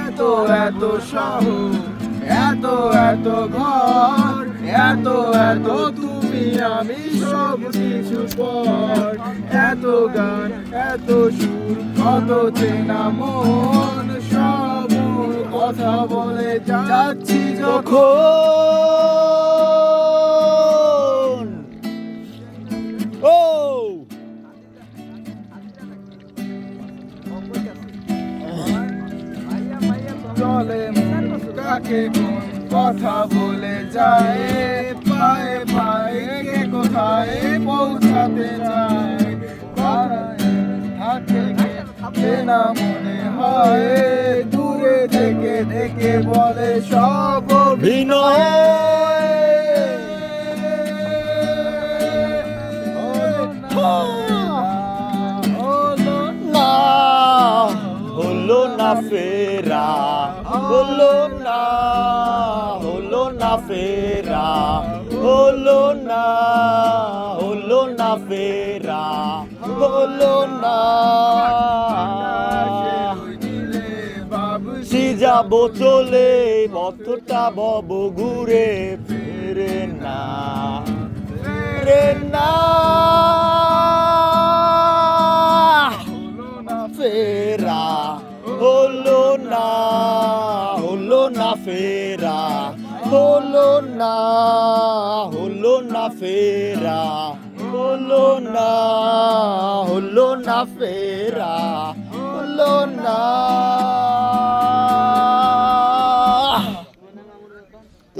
এত এত শহর, এত এত ঘর, এত এত তুমি আমি সব কিছু পর, এত গান এত সুর কত চেনা মন, সব কথা বলে যাচ্ছি যখন। ও চলে কাকে কোন কথা বলে যায়, পায়ে পায়ে কে কোথায় পৌঁছাতে চায়, হাতে কে না মনে হয়, দূরে থেকে দেখে বলে সব অভিনয়। হলো না ফেরা, হলো না, হলো না ফেরা, হলো না, হলো না ফেরা, হলো না। যাবো চলে পথটা বব ঘুরে ফেরে না, ফেরে না ফেরা, হলো না, হলো না ফেরা, হলো না, হলো না ফেরা, হলো না, হলো না ফেরা, হলো না।